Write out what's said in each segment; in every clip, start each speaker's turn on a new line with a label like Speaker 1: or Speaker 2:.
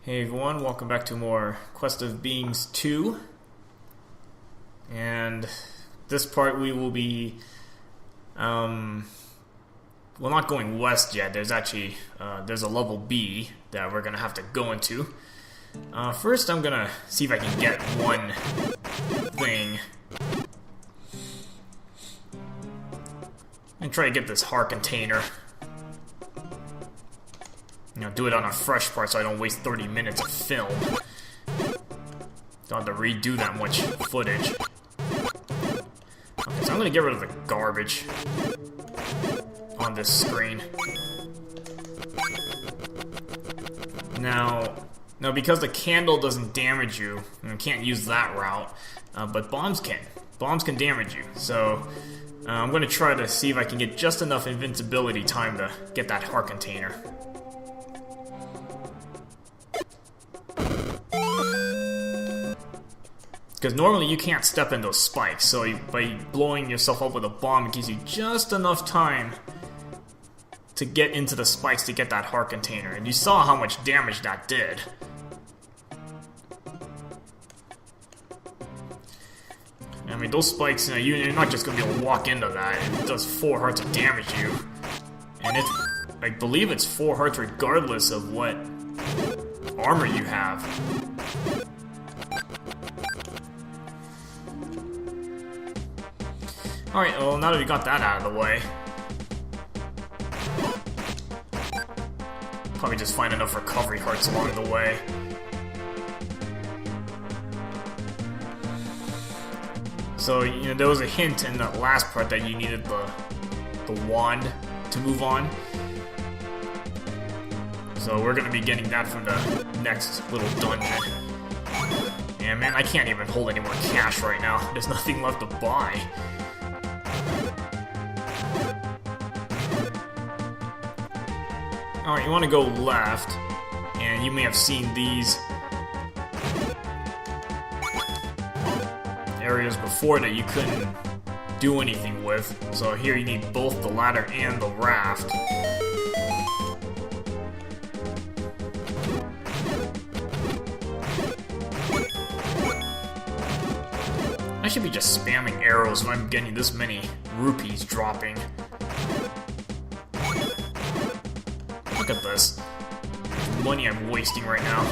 Speaker 1: Hey everyone, welcome back to more Quest of Beings 2. And this part we will be, well, not going west yet. There's actually, there's a level B that we're going to have to go into. First I'm going to see if I can get one thing. And try to get this heart container. Do it on a fresh part so I don't waste 30 minutes of film. Don't have to redo that much footage. Okay, so I'm gonna get rid of the garbage on this screen. Now because the candle doesn't damage you, you can't use that route, but bombs can. Bombs can damage you, so I'm gonna try to see if I can get just enough invincibility time to get that heart container. Because normally you can't step in those spikes, so by blowing yourself up with a bomb, it gives you just enough time to get into the spikes to get that heart container. And you saw how much damage that did. I mean, those spikes, you're not just going to be able to walk into that. It does 4 hearts of damage you. And it's, I believe it's 4 hearts regardless of what armor you have. Alright, well, now that we got that out of the way, probably just find enough recovery hearts along the way. So, there was a hint in that last part that you needed the wand to move on. So we're going to be getting that from the next little dungeon. And man, I can't even hold any more cash right now. There's nothing left to buy. Alright, you want to go left, and you may have seen these areas before that you couldn't do anything with. So here you need both the ladder and the raft. I should be just spamming arrows when I'm getting this many rupees dropping. Look at this. Money I'm wasting right now.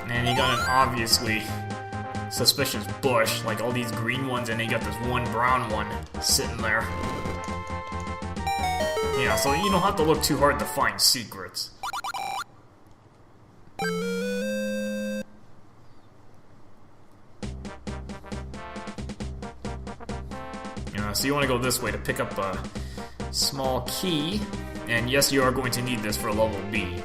Speaker 1: And you got an obviously suspicious bush, like all these green ones, and then you got this one brown one sitting there. Yeah, so you don't have to look too hard to find secrets. So you want to go this way to pick up a small key, and yes, you are going to need this for level B.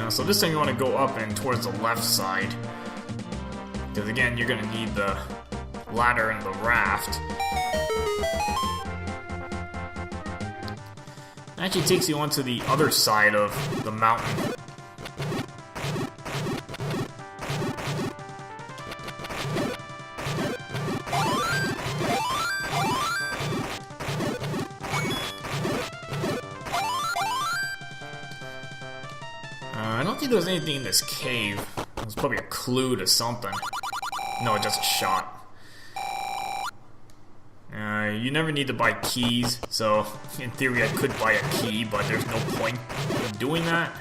Speaker 1: So this time you want to go up and towards the left side, because again you're going to need the ladder and the raft. It actually takes you onto the other side of the mountain. I don't think there was anything in this cave. It was probably a clue to something. No, just a shot. You never need to buy keys, so in theory I could buy a key, but there's no point in doing that.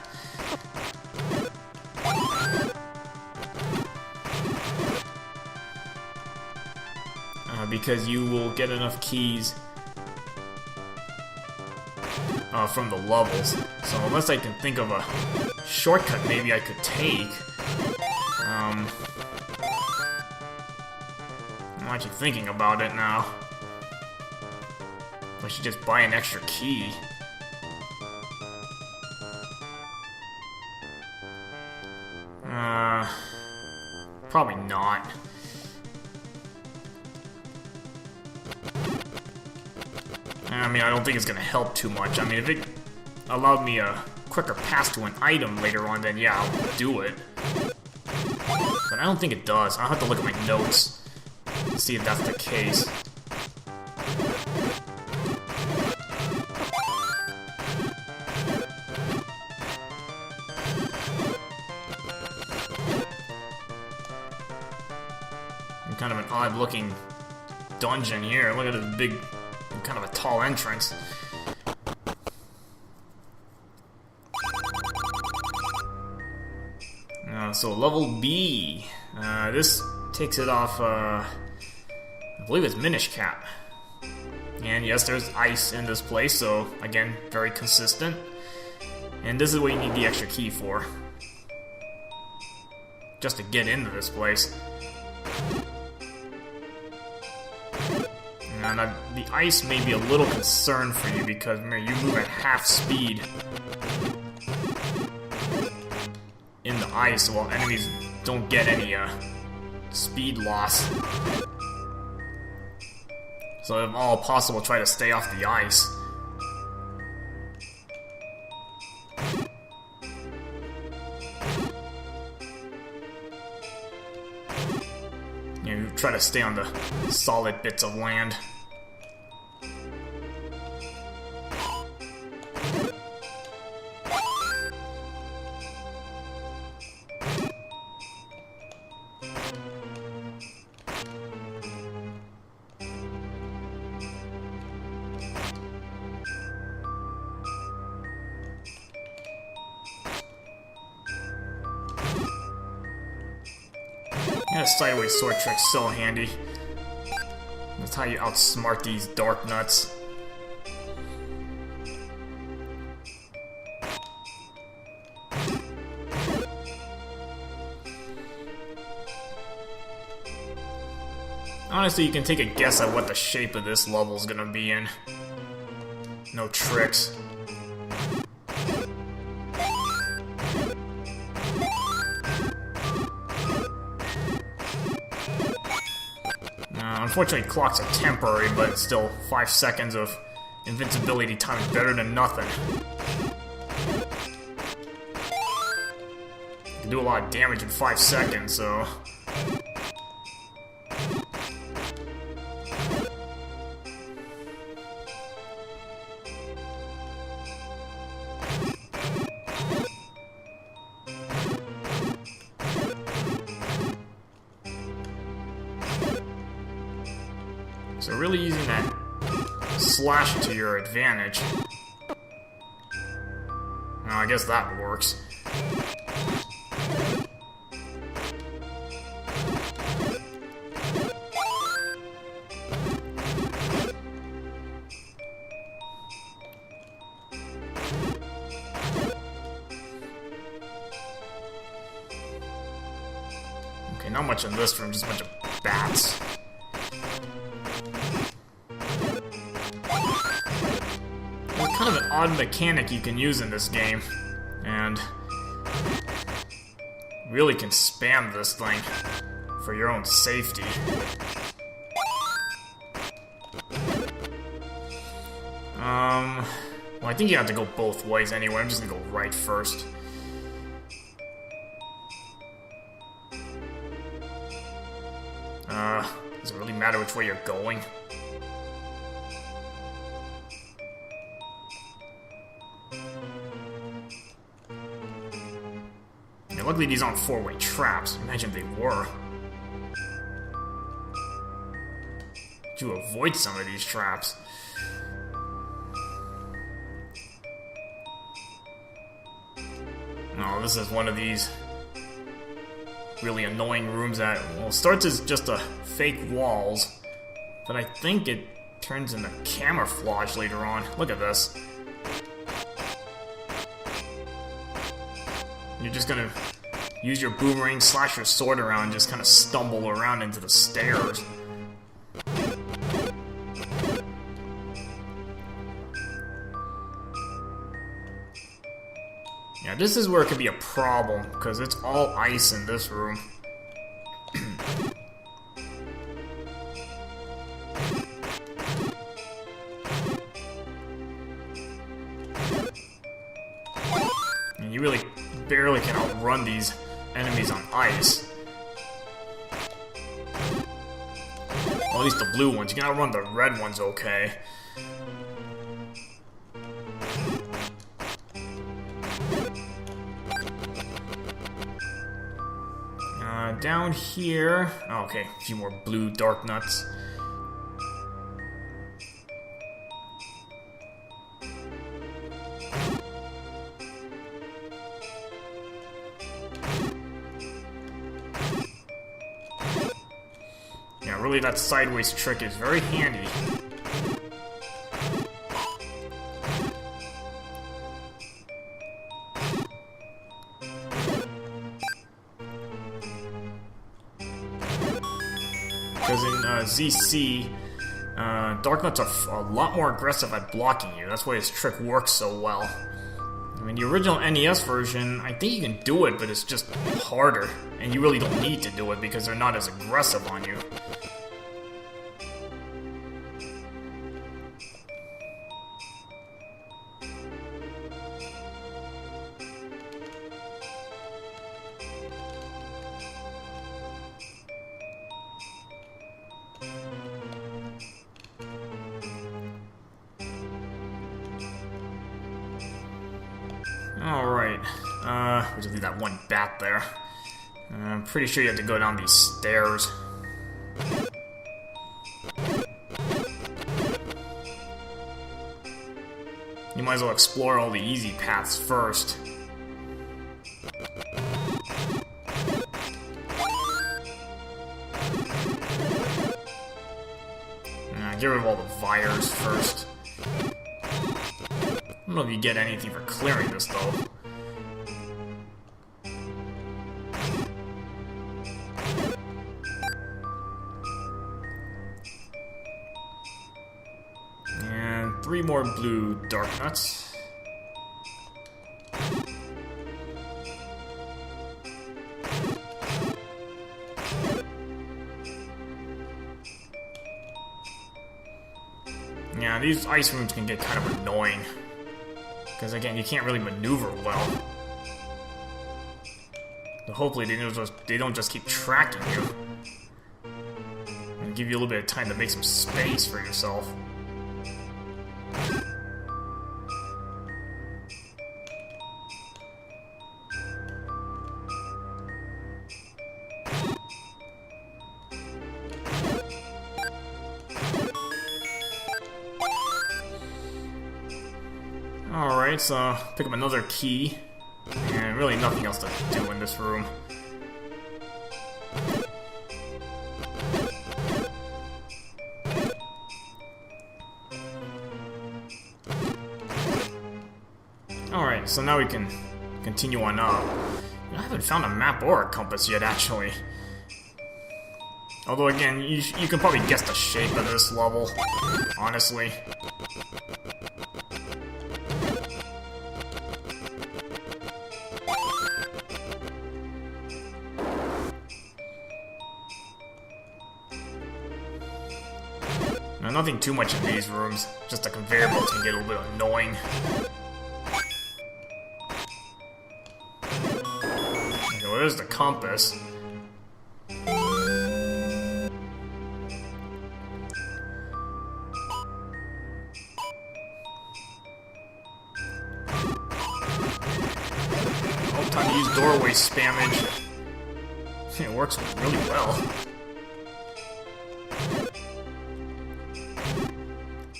Speaker 1: Because you will get enough keys from the levels. So unless I can think of a shortcut maybe I could take, I'm actually thinking about it now. I should just buy an extra key. Probably not. I mean, I don't think it's gonna help too much. I mean, if it allowed me a quicker pass to an item later on, then yeah, I'll do it. But I don't think it does. I'll have to look at my notes to see if that's the case. Kind of an odd-looking dungeon here. Look at this big, kind of a tall entrance. So level B. This takes it off, I believe it's Minish Cap. And yes, there's ice in this place, so again, very consistent. And this is what you need the extra key for. Just to get into this place. Now, the ice may be a little concern for you because remember, you move at half speed in the ice while enemies don't get any speed loss. So if all possible, try to stay off the ice. You try to stay on the solid bits of land. Yeah, sideways sword trick's so handy. That's how you outsmart these dark nuts. Honestly, you can take a guess at what the shape of this level is gonna be in. No tricks. Unfortunately, clocks are temporary, but it's still 5 seconds of invincibility time is better than nothing. You can do a lot of damage in 5 seconds, so... So really using that slash to your advantage. Well, I guess that works. Okay, not much in this room, just a bunch of bats. Kind of an odd mechanic you can use in this game, and really can spam this thing for your own safety. Well, I think you have to go both ways anyway. I'm just gonna go right first. Does it really matter which way you're going? Luckily these aren't four-way traps. Imagine they were. To avoid some of these traps. No, this is one of these really annoying rooms that, well, starts as just a fake walls, but I think it turns into camouflage later on. Look at this. You're just gonna use your boomerang, slash your sword around, and just kind of stumble around into the stairs. Yeah, this is where it could be a problem, because it's all ice in this room. And you really barely can outrun these enemies on ice. Well, at least the blue ones. You can outrun the red ones okay. Down here... Oh, okay, a few more blue dark nuts. Yeah, really that sideways trick is very handy. Because in ZC, Dark Nuts are a lot more aggressive at blocking you. That's why his trick works so well. I mean, the original NES version, I think you can do it, but it's just harder. And you really don't need to do it because they're not as aggressive on you. Alright, we'll just leave that one bat there. I'm pretty sure you have to go down these stairs. You might as well explore all the easy paths first. Get rid of all the vires first. I don't know if you get anything for clearing this, though. And 3 more blue dark nuts. Yeah, these ice rooms can get kind of annoying. Because again, you can't really maneuver well. So hopefully they don't just keep tracking you. And give you a little bit of time to make some space for yourself. Alright, so pick up another key. And really nothing else to do in this room. Alright, so now we can continue on up. I haven't found a map or a compass yet, actually. Although again, you can probably guess the shape of this level, honestly. Now, nothing too much in these rooms, just the conveyor belts can get a little bit annoying. Okay, well, there's the compass. Time to use doorway spammage. It works really well.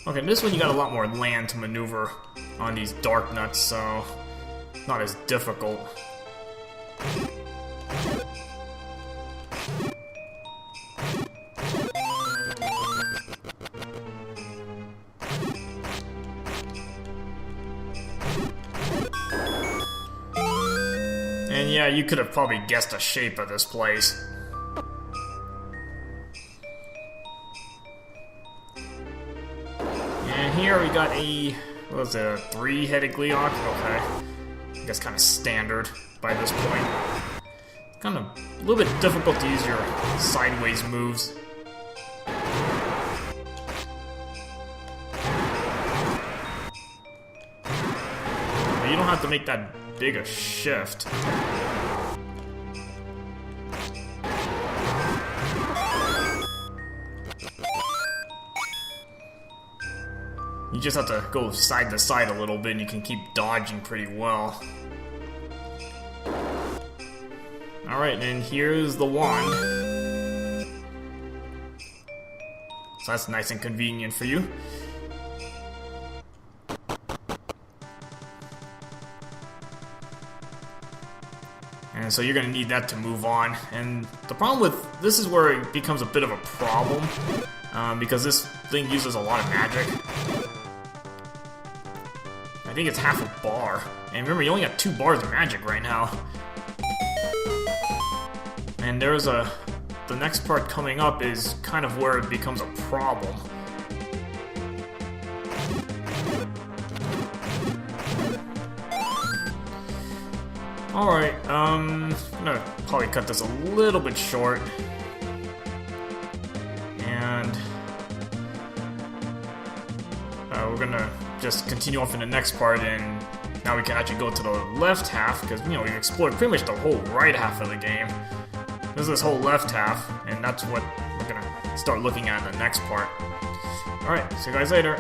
Speaker 1: Okay, this one you got a lot more land to maneuver on these dark nuts, so not as difficult. And yeah, you could have probably guessed the shape of this place. And here we got a, what was it, a 3-headed Gleeok? Okay. guess kind of standard by this point. Kind of a little bit difficult to use your sideways moves. But you don't have to make that big a shift. You just have to go side to side a little bit and you can keep dodging pretty well. Alright, and here's the wand. So that's nice and convenient for you. And so you're going to need that to move on. And the problem with this is where it becomes a bit of a problem. Because this thing uses a lot of magic. I think it's half a bar. And remember, you only got 2 bars of magic right now. And there's the next part coming up is kind of where it becomes a problem. Alright, I'm gonna probably cut this a little bit short. And we're gonna just continue off in the next part, and now we can actually go to the left half, because, you know, we've explored pretty much the whole right half of the game. This is this whole left half, and that's what we're gonna start looking at in the next part. Alright, see you guys later.